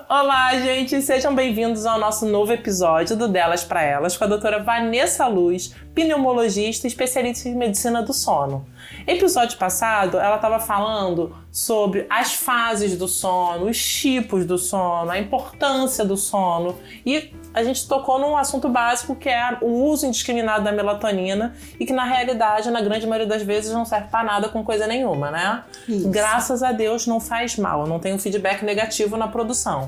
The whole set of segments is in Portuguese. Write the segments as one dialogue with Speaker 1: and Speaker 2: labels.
Speaker 1: Olá, gente! Sejam bem-vindos ao nosso novo episódio do Delas para Elas com a doutora Vanessa Luz, pneumologista e especialista em medicina do sono. Episódio passado, ela estava falando sobre as fases do sono, os tipos do sono, a importância do sono e a gente tocou num assunto básico que é o uso indiscriminado da melatonina e que na realidade, na grande maioria das vezes, não serve para nada com coisa nenhuma, né?
Speaker 2: Isso.
Speaker 1: Graças a Deus não faz mal, não tem um feedback negativo na produção.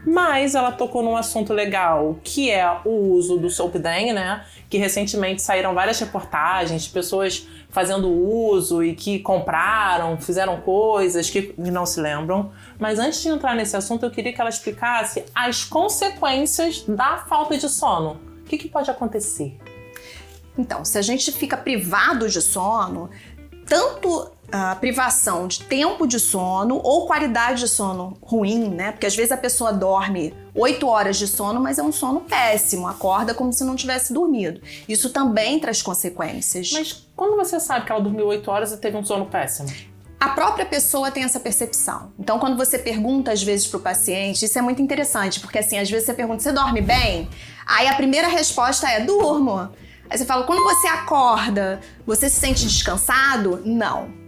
Speaker 1: Mas ela tocou num assunto legal, que é o uso do Zolpidem, né? Que recentemente saíram várias reportagens de pessoas fazendo uso e que compraram, fizeram coisas que não se lembram. Mas antes de entrar nesse assunto, eu queria que ela explicasse as consequências da falta de sono. O que pode acontecer?
Speaker 2: Então, se a gente fica privado de sono, tanto a privação de tempo de sono ou qualidade de sono ruim, né? Porque às vezes a pessoa dorme 8 horas de sono, mas é um sono péssimo, acorda como se não tivesse dormido. Isso também traz consequências.
Speaker 1: Mas quando você sabe que ela dormiu 8 horas e teve um sono péssimo?
Speaker 2: A própria pessoa tem essa percepção. Então, quando você pergunta às vezes pro paciente, isso é muito interessante, porque assim, às vezes você pergunta, você dorme bem? Aí a primeira resposta é, durmo. Aí você fala, quando você acorda, você se sente descansado? Não.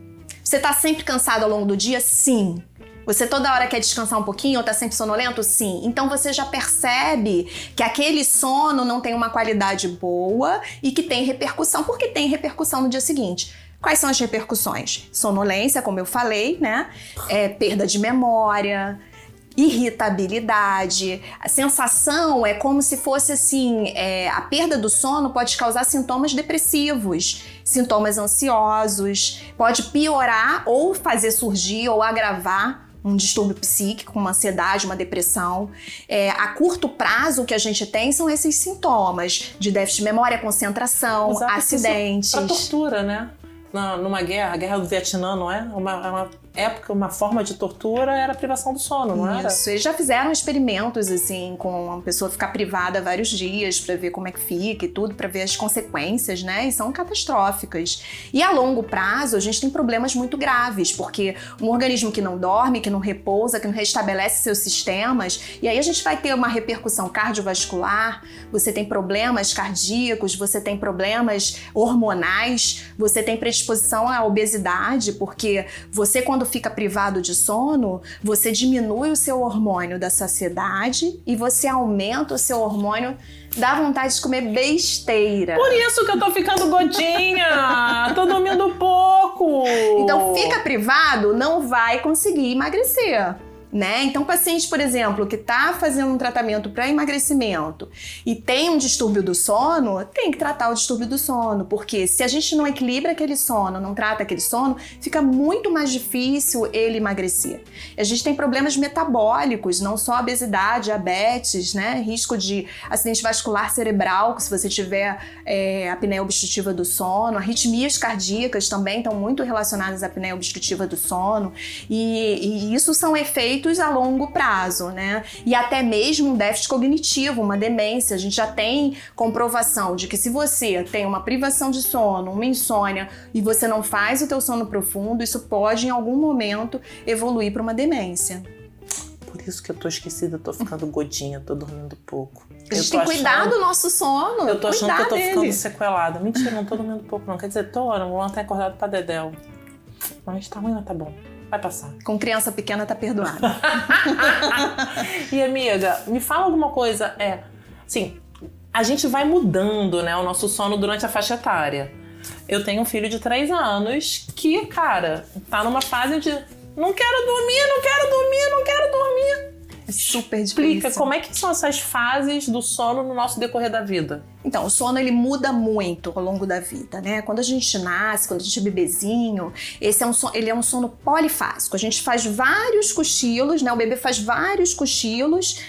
Speaker 2: Você tá sempre cansado ao longo do dia? Sim. Você toda hora quer descansar um pouquinho ou tá sempre sonolento? Sim. Então você já percebe que aquele sono não tem uma qualidade boa e que tem repercussão, porque tem repercussão no dia seguinte. Quais são as repercussões? Sonolência, como eu falei, né? Perda de memória, irritabilidade, a sensação é como se fosse assim, a perda do sono pode causar sintomas depressivos, sintomas ansiosos, pode piorar ou fazer surgir ou agravar um distúrbio psíquico, uma ansiedade, uma depressão. A curto prazo o que a gente tem são esses sintomas de déficit de memória, concentração, acidentes.
Speaker 1: Pra tortura, né? Numa guerra, a guerra do Vietnã, não é? Uma época, uma forma de tortura era a privação do sono, não era?
Speaker 2: Isso, eles já fizeram experimentos, assim, com a pessoa ficar privada vários dias pra ver como é que fica e tudo, pra ver as consequências, né? E são catastróficas. E a longo prazo, a gente tem problemas muito graves, porque um organismo que não dorme, que não repousa, que não restabelece seus sistemas, e aí a gente vai ter uma repercussão cardiovascular, você tem problemas cardíacos, você tem problemas hormonais, você tem predisposição à obesidade, porque você, quando fica privado de sono, você diminui o seu hormônio da saciedade e você aumenta o seu hormônio da vontade de comer besteira.
Speaker 1: Por isso que eu tô ficando gordinha! Tô dormindo pouco!
Speaker 2: Então, fica privado, não vai conseguir emagrecer. Né? Então, paciente, por exemplo, que está fazendo um tratamento para emagrecimento e tem um distúrbio do sono, tem que tratar o distúrbio do sono, porque se a gente não equilibra aquele sono, não trata aquele sono, fica muito mais difícil ele emagrecer. A gente tem problemas metabólicos, não só obesidade, diabetes, né? Risco de acidente vascular cerebral, se você tiver apneia obstrutiva do sono, arritmias cardíacas também estão muito relacionadas à apneia obstrutiva do sono, e isso são efeitos a longo prazo, né? E até mesmo um déficit cognitivo, uma demência. A gente já tem comprovação de que se você tem uma privação de sono, uma insônia e você não faz o teu sono profundo, isso pode em algum momento evoluir para uma demência.
Speaker 1: Por isso que eu tô esquecida, eu tô ficando gordinha, tô dormindo pouco.
Speaker 2: A gente tem que cuidar do nosso sono.
Speaker 1: Eu tô achando que eu tô ficando sequelada. Mentira, não tô dormindo pouco não. Quer dizer, não ter acordado pra dedéu. Mas tá ruim, mas tá bom. Vai passar.
Speaker 2: Com criança pequena tá perdoada.
Speaker 1: E amiga, me fala alguma coisa, assim, a gente vai mudando, né, o nosso sono durante a faixa etária. Eu tenho um filho de 3 anos que, cara, tá numa fase de não quero dormir, não quero dormir, não quero dormir.
Speaker 2: É super difícil.
Speaker 1: Explica como é que são essas fases do sono no nosso decorrer da vida.
Speaker 2: Então, o sono ele muda muito ao longo da vida, né? Quando a gente nasce, quando a gente é bebezinho, ele é um sono polifásico. A gente faz vários cochilos, né? O bebê faz vários cochilos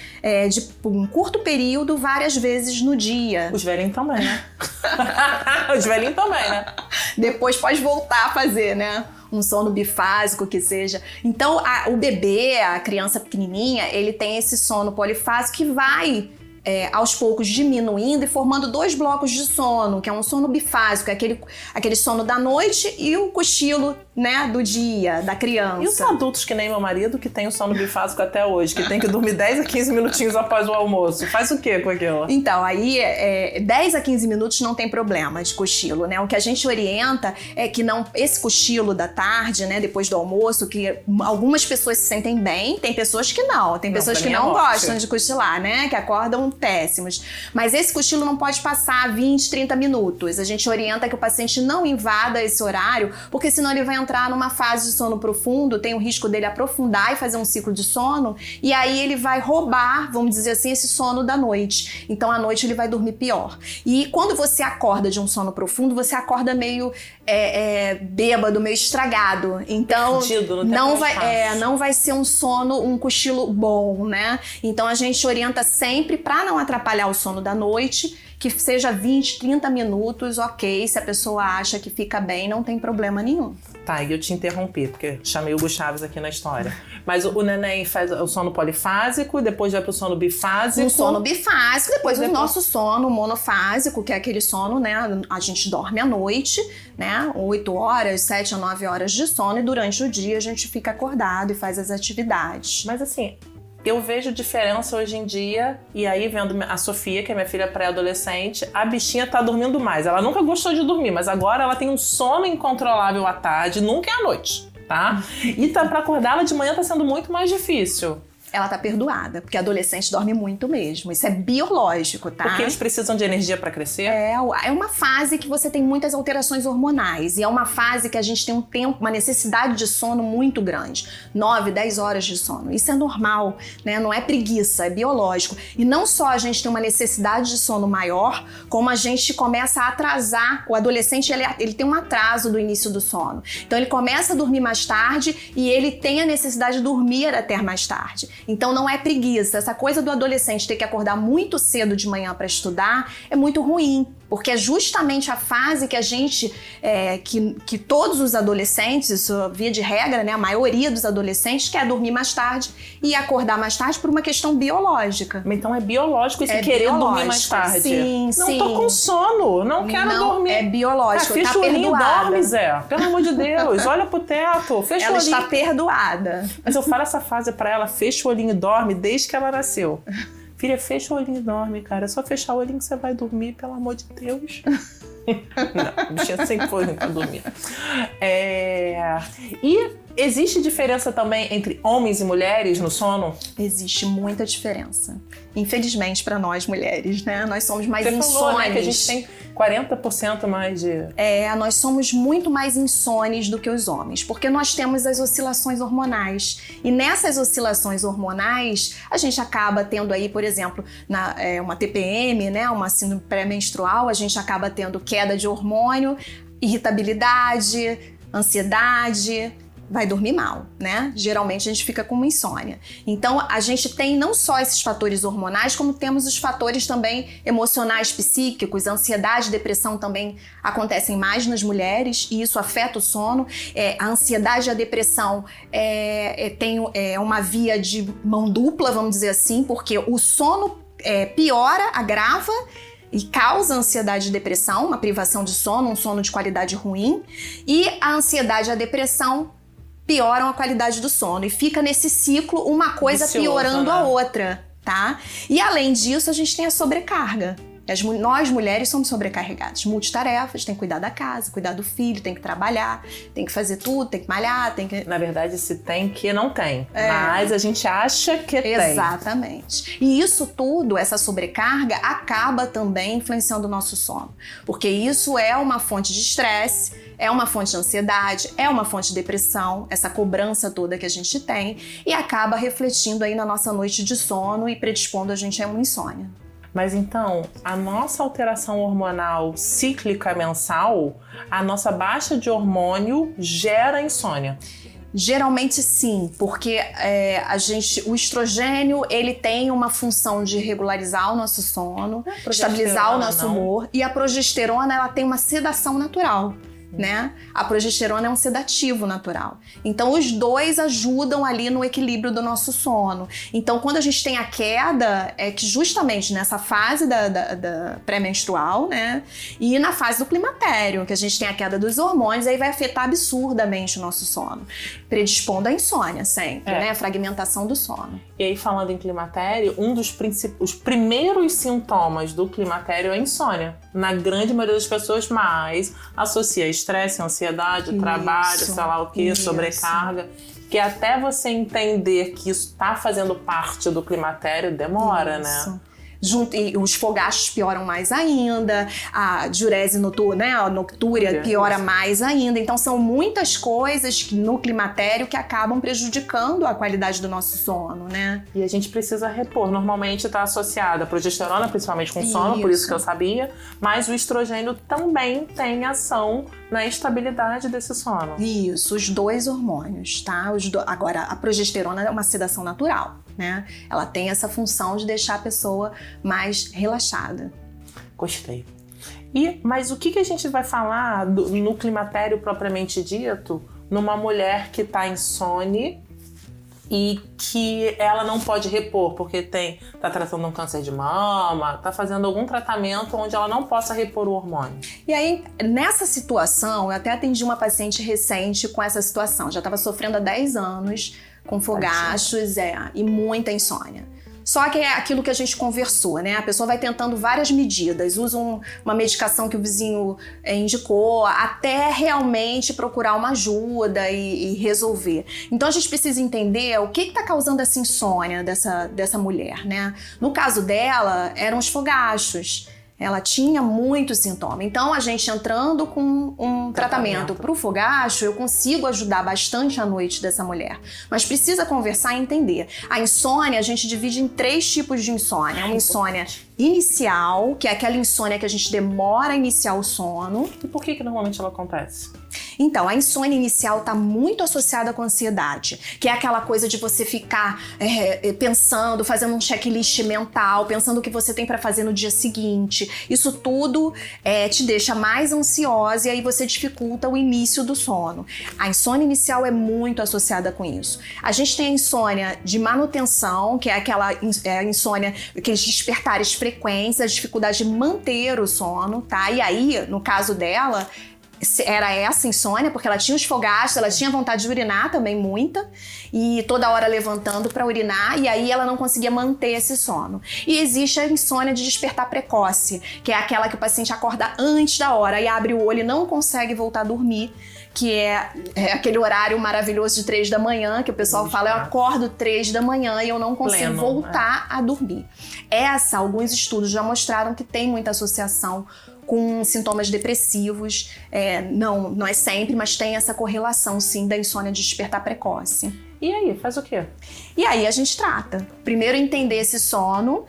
Speaker 2: de um curto período, várias vezes no dia.
Speaker 1: Os velhinhos também, né? Os velhinhos também, né?
Speaker 2: Depois pode voltar a fazer, né? Um sono bifásico que seja. Então, o bebê, a criança pequenininha, ele tem esse sono polifásico que vai aos poucos diminuindo e formando 2 blocos de sono, que é um sono bifásico, é aquele sono da noite e o cochilo né, do dia, da criança.
Speaker 1: E os adultos que nem meu marido, que tem o sono bifásico até hoje, que tem que dormir 10 a 15 minutinhos após o almoço, faz o quê com aquilo?
Speaker 2: Então, aí 10 a 15 minutos não tem problema de cochilo, né? O que a gente orienta é que não, esse cochilo da tarde, né, depois do almoço, que algumas pessoas se sentem bem, tem pessoas que não. Tem pessoas que não gostam de cochilar, né? Que acordam péssimos. Mas esse cochilo não pode passar 20, 30 minutos. A gente orienta que o paciente não invada esse horário, porque senão ele vai entrar numa fase de sono profundo, tem o risco dele aprofundar e fazer um ciclo de sono, e aí ele vai roubar, vamos dizer assim, esse sono da noite. Então, à noite ele vai dormir pior. E quando você acorda de um sono profundo, você acorda meio bêbado, meio estragado. Então,
Speaker 1: perdido,
Speaker 2: não vai ser um sono, um cochilo bom, né? Então, a gente orienta sempre, para não atrapalhar o sono da noite, que seja 20, 30 minutos, ok. Se a pessoa acha que fica bem, não tem problema nenhum.
Speaker 1: Tá, e eu te interrompi, porque chamei o Hugo Chaves aqui na história. Mas o neném faz o sono polifásico, depois vai pro sono bifásico.
Speaker 2: O sono bifásico, depois o nosso sono monofásico, que é aquele sono, né? A gente dorme à noite, né? 8 horas, 7 a 9 horas de sono, e durante o dia a gente fica acordado e faz as atividades.
Speaker 1: Mas assim, eu vejo diferença hoje em dia, e aí vendo a Sofia, que é minha filha pré-adolescente, a bichinha tá dormindo mais. Ela nunca gostou de dormir, mas agora ela tem um sono incontrolável à tarde, nunca é à noite, tá? E pra acordar ela de manhã tá sendo muito mais difícil.
Speaker 2: Ela tá perdoada, porque adolescente dorme muito mesmo. Isso é biológico, tá?
Speaker 1: Porque eles precisam de energia pra crescer?
Speaker 2: É uma fase que você tem muitas alterações hormonais. E é uma fase que a gente tem um tempo, uma necessidade de sono muito grande. 9, 10 horas de sono. Isso é normal, né? Não é preguiça, é biológico. E não só a gente tem uma necessidade de sono maior, como a gente começa a atrasar. O adolescente, ele tem um atraso do início do sono. Então ele começa a dormir mais tarde e ele tem a necessidade de dormir até mais tarde. Então não é preguiça. Essa coisa do adolescente ter que acordar muito cedo de manhã para estudar é muito ruim, porque é justamente a fase que a gente, que todos os adolescentes, isso via de regra, né, a maioria dos adolescentes quer dormir mais tarde e acordar mais tarde por uma questão biológica.
Speaker 1: Então é biológico esse querer dormir mais tarde?
Speaker 2: Sim,
Speaker 1: não,
Speaker 2: sim.
Speaker 1: Tô com sono, não quero dormir.
Speaker 2: É biológico,
Speaker 1: fecha
Speaker 2: tá
Speaker 1: o olhinho e
Speaker 2: perdoada.
Speaker 1: dorme, Zé. Pelo amor de Deus, olha pro teto, fecha o olhinho.
Speaker 2: Ela está perdoada.
Speaker 1: Mas eu falo essa fase pra ela, fecha o olhinho e dorme desde que ela nasceu. Filha, fecha o olhinho e dorme, cara. É só fechar o olhinho que você vai dormir, pelo amor de Deus. Não, o bichinho sempre foi pra dormir. E existe diferença também entre homens e mulheres no sono?
Speaker 2: Existe muita diferença. Infelizmente para nós mulheres, né? Nós somos mais insônias.
Speaker 1: Você falou, né, que a gente tem 40% mais de...
Speaker 2: nós somos muito mais insônios do que os homens, porque nós temos as oscilações hormonais. E nessas oscilações hormonais, a gente acaba tendo aí, por exemplo, uma TPM, né, uma síndrome pré-menstrual, a gente acaba tendo queda de hormônio, irritabilidade, ansiedade, vai dormir mal, né? Geralmente a gente fica com uma insônia. Então a gente tem não só esses fatores hormonais, como temos os fatores também emocionais, psíquicos, ansiedade, depressão também acontecem mais nas mulheres e isso afeta o sono. A ansiedade e a depressão tem uma via de mão dupla, vamos dizer assim, porque o sono piora, agrava e causa ansiedade e depressão, uma privação de sono, um sono de qualidade ruim, e a ansiedade e a depressão pioram a qualidade do sono e fica nesse ciclo uma coisa vicioso, piorando a outra, tá? E além disso, a gente tem a sobrecarga. Nós mulheres somos sobrecarregadas, multitarefas, tem que cuidar da casa, cuidar do filho, tem que trabalhar, tem que fazer tudo, tem que malhar, tem que...
Speaker 1: Na verdade, se tem que não tem, mas a gente acha que tem.
Speaker 2: Exatamente. E isso tudo, essa sobrecarga, acaba também influenciando o nosso sono, porque isso é uma fonte de estresse, é uma fonte de ansiedade, é uma fonte de depressão, essa cobrança toda que a gente tem, e acaba refletindo aí na nossa noite de sono e predispondo a gente a uma insônia.
Speaker 1: Mas então, a nossa alteração hormonal cíclica mensal, a nossa baixa de hormônio gera insônia?
Speaker 2: Geralmente sim, porque o estrogênio ele tem uma função de regularizar o nosso sono, estabilizar o nosso humor, e a progesterona ela tem uma sedação natural. né? A progesterona é um sedativo natural. Então, os dois ajudam ali no equilíbrio do nosso sono. Então, quando a gente tem a queda, é que justamente nessa fase da pré-menstrual, né? E na fase do climatério, que a gente tem a queda dos hormônios, aí vai afetar absurdamente o nosso sono, predispondo à insônia sempre, né? A fragmentação do sono.
Speaker 1: E aí, falando em climatério, os primeiros sintomas do climatério é a insônia. Na grande maioria das pessoas, mas associa estresse, ansiedade, trabalho, sei lá o que, sobrecarga. Que até você entender que isso está fazendo parte do climatério demora, né?
Speaker 2: E os fogachos pioram mais ainda, a diurese noturna, né, a noctúria piora mais ainda. Então são muitas coisas no climatério que acabam prejudicando a qualidade do nosso sono, né?
Speaker 1: E a gente precisa repor. Normalmente está associada a progesterona, principalmente com sono, por isso que eu sabia, mas o estrogênio também tem ação na estabilidade desse sono.
Speaker 2: Isso, os dois hormônios, tá? Agora, a progesterona é uma sedação natural, né? Ela tem essa função de deixar a pessoa mais relaxada.
Speaker 1: Gostei. Mas o que a gente vai falar no climatério propriamente dito, numa mulher que está insone e que ela não pode repor, porque tá tratando um câncer de mama, tá fazendo algum tratamento onde ela não possa repor o hormônio.
Speaker 2: E aí, nessa situação, eu até atendi uma paciente recente com essa situação. Já estava sofrendo há 10 anos com fogachos e muita insônia. Só que é aquilo que a gente conversou, né? A pessoa vai tentando várias medidas, usa uma medicação que o vizinho indicou, até realmente procurar uma ajuda e resolver. Então a gente precisa entender o que está causando essa insônia dessa mulher, né? No caso dela, eram os fogachos. Ela tinha muito sintoma. Então, a gente entrando com um tratamento para o fogacho, eu consigo ajudar bastante a noite dessa mulher. Mas precisa conversar e entender. A insônia, a gente divide em 3 tipos de insônia. Uma insônia inicial, que é aquela insônia que a gente demora a iniciar o sono.
Speaker 1: E por que normalmente ela acontece?
Speaker 2: Então, a insônia inicial está muito associada com a ansiedade, que é aquela coisa de você ficar pensando, fazendo um checklist mental, pensando o que você tem para fazer no dia seguinte. Isso tudo te deixa mais ansiosa e aí você dificulta o início do sono. A insônia inicial é muito associada com isso. A gente tem a insônia de manutenção, que é aquela insônia, aqueles despertares frequentes, a dificuldade de manter o sono, tá? E aí, no caso dela, era essa insônia, porque ela tinha os fogachos, ela tinha vontade de urinar também, muita, e toda hora levantando para urinar, e aí ela não conseguia manter esse sono. E existe a insônia de despertar precoce, que é aquela que o paciente acorda antes da hora, e abre o olho e não consegue voltar a dormir, que é aquele horário maravilhoso de 3 da manhã, que o pessoal fala, eu acordo 3 da manhã e eu não consigo voltar a dormir. Alguns estudos já mostraram que tem muita associação com sintomas depressivos, não é sempre, mas tem essa correlação sim da insônia de despertar precoce.
Speaker 1: E aí, faz o quê?
Speaker 2: E aí a gente trata. Primeiro entender esse sono,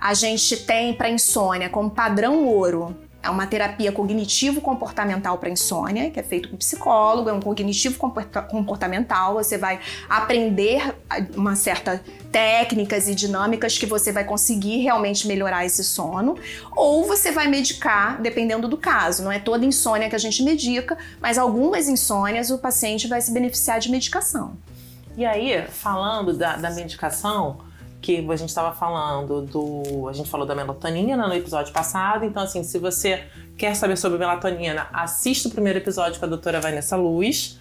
Speaker 2: a gente tem para insônia como padrão ouro, é uma terapia cognitivo-comportamental para insônia, que é feito com psicólogo, é um cognitivo-comportamental, você vai aprender uma certa técnicas e dinâmicas que você vai conseguir realmente melhorar esse sono, ou você vai medicar, dependendo do caso. Não é toda insônia que a gente medica, mas algumas insônias o paciente vai se beneficiar de medicação.
Speaker 1: E aí, falando da medicação, que a gente estava falando a gente falou da melatonina no episódio passado, então assim, se você quer saber sobre melatonina, assista o primeiro episódio com a doutora Vanessa Luz,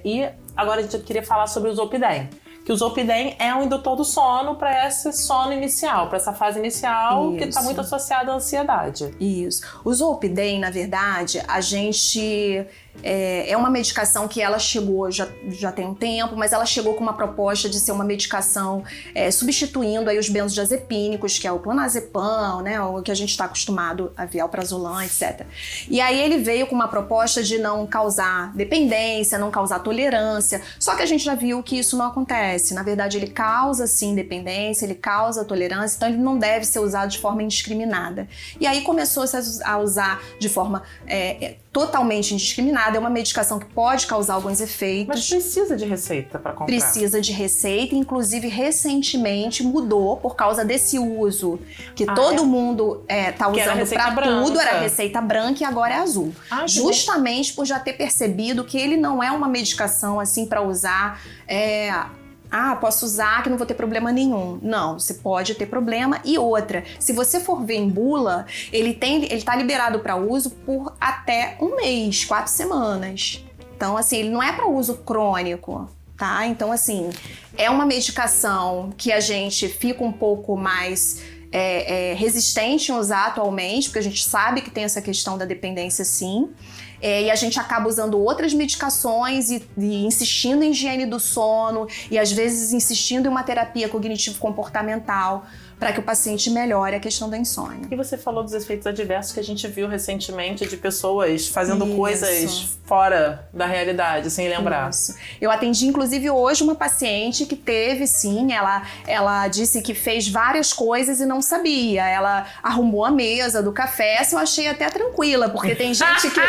Speaker 1: e agora a gente queria falar sobre o Zolpidem, que o Zolpidem é um indutor do sono para esse sono inicial, para essa fase inicial. Isso. Que está muito associada à ansiedade.
Speaker 2: Isso. O Zolpidem, na verdade, a gente... É uma medicação que ela chegou, já tem um tempo, mas ela chegou com uma proposta de ser uma medicação substituindo aí os benzodiazepínicos, que é o clonazepam, né, o que a gente está acostumado a ver, alprazolam, etc. E aí ele veio com uma proposta de não causar dependência, não causar tolerância, só que a gente já viu que isso não acontece. Na verdade, ele causa sim dependência, ele causa tolerância, então ele não deve ser usado de forma indiscriminada. E aí começou-se a usar de forma totalmente indiscriminada, nada, é uma medicação que pode causar alguns efeitos.
Speaker 1: Mas precisa de receita para comprar?
Speaker 2: Precisa de receita, inclusive recentemente mudou por causa desse uso que todo mundo tá usando para tudo, era receita branca e agora é azul. Justamente por já ter percebido que ele não é uma medicação assim para usar, posso usar que não vou ter problema nenhum. Não, você pode ter problema. E outra, se você for ver em bula, ele tá liberado para uso por até um mês, 4 semanas. Então, assim, ele não é para uso crônico, tá? Então, assim, é uma medicação que a gente fica um pouco mais resistente em usar atualmente, porque a gente sabe que tem essa questão da dependência, sim. E a gente acaba usando outras medicações e insistindo em higiene do sono e às vezes insistindo em uma terapia cognitivo-comportamental para que o paciente melhore a questão da insônia.
Speaker 1: E você falou dos efeitos adversos que a gente viu recentemente de pessoas fazendo coisas fora da realidade, sem lembrar.
Speaker 2: Isso. Eu atendi, inclusive, hoje uma paciente que teve, sim, ela disse que fez várias coisas e não sabia. Ela arrumou a mesa do café, eu achei até tranquila, porque tem gente que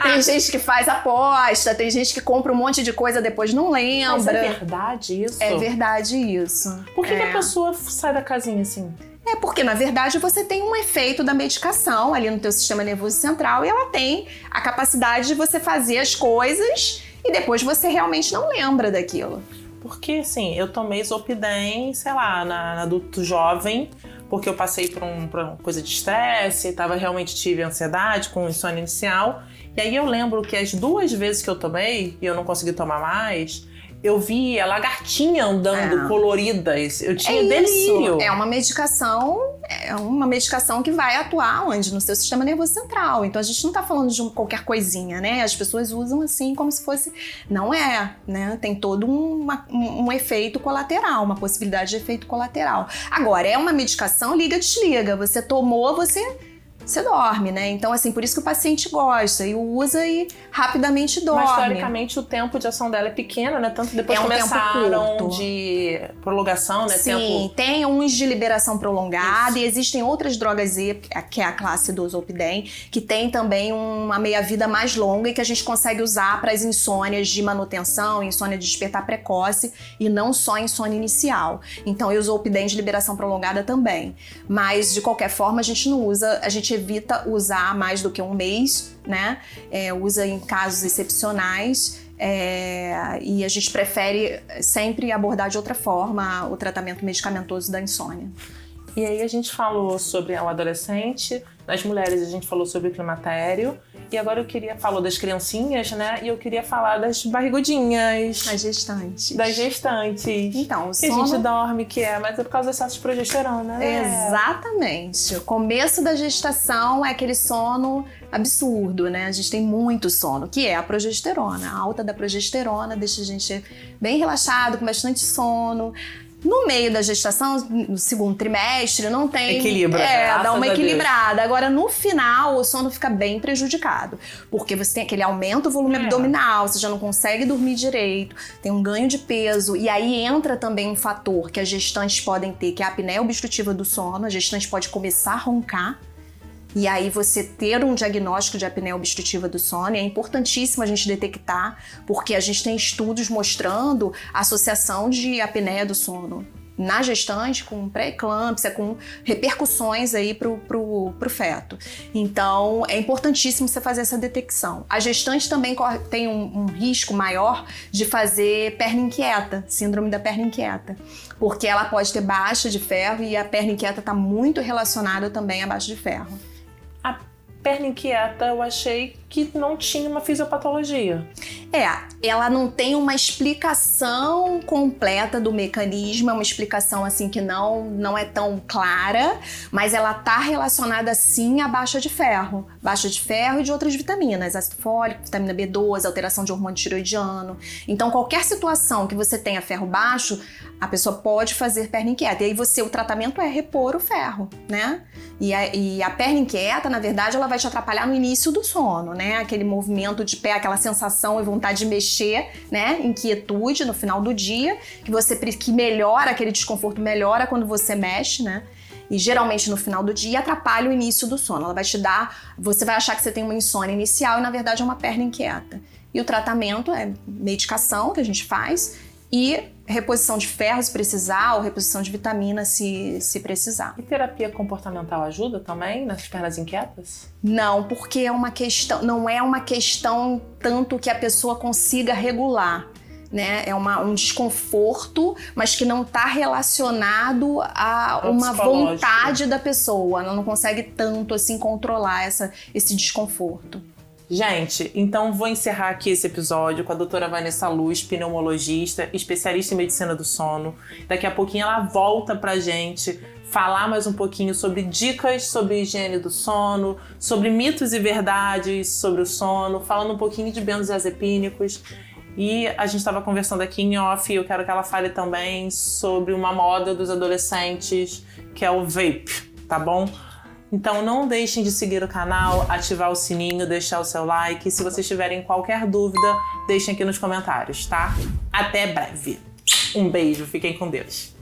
Speaker 2: tem gente que faz aposta, tem gente que compra um monte de coisa depois não lembra.
Speaker 1: Mas é verdade isso?
Speaker 2: É verdade isso.
Speaker 1: Por que a pessoa sai da casinha assim?
Speaker 2: Porque, na verdade, você tem um efeito da medicação ali no teu sistema nervoso central e ela tem a capacidade de você fazer as coisas e depois você realmente não lembra daquilo.
Speaker 1: Porque, assim, eu tomei Zolpidem, sei lá, na adulto jovem, porque eu passei por uma coisa de estresse, realmente tive ansiedade com insônia inicial. E aí eu lembro que as 2 vezes que eu tomei, e eu não consegui tomar mais, eu via lagartinha andando coloridas. Eu tinha delírio.
Speaker 2: É uma medicação que vai atuar onde? No seu sistema nervoso central. Então a gente não tá falando de qualquer coisinha, né? As pessoas usam assim como se fosse... Não é, né? Tem todo um efeito colateral, uma possibilidade de efeito colateral. Agora, é uma medicação liga-desliga. Você tomou, você dorme, né? Então, assim, por isso que o paciente gosta e usa e rapidamente dorme.
Speaker 1: Mas, teoricamente, o tempo de ação dela é pequeno, né? Tanto depois começaram de prolongação, né?
Speaker 2: Sim, tem uns de liberação prolongada e existem outras drogas E, que é a classe do Zolpidem, que tem também uma meia-vida mais longa e que a gente consegue usar para as insônias de manutenção, insônia de despertar precoce e não só insônia inicial. Então, eu uso o Zolpidem de liberação prolongada também. Mas, de qualquer forma, a gente não usa, a gente evita usar mais do que um mês, né? Usa em casos excepcionais e a gente prefere sempre abordar de outra forma o tratamento medicamentoso da insônia.
Speaker 1: E aí a gente falou sobre o adolescente, nas mulheres a gente falou sobre o climatério, e agora falou das criancinhas, né? E eu queria falar das barrigudinhas.
Speaker 2: Das gestantes.
Speaker 1: Das gestantes.
Speaker 2: Então, o
Speaker 1: sono... Que a gente dorme, mas é por causa do excesso de progesterona, né?
Speaker 2: Exatamente. O começo da gestação é aquele sono absurdo, né? A gente tem muito sono, que é a progesterona. A alta da progesterona deixa a gente bem relaxado, com bastante sono. No meio da gestação, no segundo trimestre, não tem...
Speaker 1: Equilibra.
Speaker 2: Dá uma equilibrada. Agora, no final, o sono fica bem prejudicado. Porque você tem aquele aumento do volume abdominal, você já não consegue dormir direito, tem um ganho de peso. E aí entra também um fator que as gestantes podem ter, que é a apneia obstrutiva do sono. A gestante pode começar a roncar. E aí você ter um diagnóstico de apneia obstrutiva do sono é importantíssimo a gente detectar, porque a gente tem estudos mostrando a associação de apneia do sono na gestante com pré-eclâmpsia, com repercussões aí pro feto. Então, é importantíssimo você fazer essa detecção. A gestante também tem um risco maior de fazer perna inquieta, síndrome da perna inquieta, porque ela pode ter baixa de ferro e a perna inquieta está muito relacionada também à baixa de ferro.
Speaker 1: A perna inquieta, eu achei que não tinha uma fisiopatologia.
Speaker 2: Ela não tem uma explicação completa do mecanismo, é uma explicação assim que não é tão clara, mas ela tá relacionada sim à baixa de ferro e de outras vitaminas, ácido fólico, vitamina B12, alteração de hormônio tiroidiano. Então, qualquer situação que você tenha ferro baixo, a pessoa pode fazer perna inquieta. E aí o tratamento é repor o ferro, né? E a perna inquieta, na verdade, ela vai te atrapalhar no início do sono, né? Aquele movimento de pé, aquela sensação e vontade de mexer, né? Inquietude no final do dia, que melhora, aquele desconforto melhora quando você mexe, né? e geralmente no final do dia atrapalha o início do sono. Ela vai te dar, você vai achar que você tem uma insônia inicial e na verdade é uma perna inquieta. E o tratamento é medicação que a gente faz e reposição de ferro se precisar ou reposição de vitamina se precisar.
Speaker 1: E terapia comportamental ajuda também nas pernas inquietas?
Speaker 2: Não, porque não é uma questão tanto que a pessoa consiga regular. Né? É um desconforto, mas que não está relacionado a uma vontade da pessoa. Ela não consegue tanto assim controlar esse desconforto.
Speaker 1: Gente, então vou encerrar aqui esse episódio com a doutora Vanessa Luz, pneumologista, especialista em medicina do sono. Daqui a pouquinho ela volta pra gente falar mais um pouquinho sobre dicas sobre higiene do sono, sobre mitos e verdades sobre o sono, falando um pouquinho de benzodiazepínicos. E a gente estava conversando aqui em off, eu quero que ela fale também sobre uma moda dos adolescentes, que é o vape, tá bom? Então não deixem de seguir o canal, ativar o sininho, deixar o seu like. Se vocês tiverem qualquer dúvida, deixem aqui nos comentários, tá? Até breve. Um beijo, fiquem com Deus.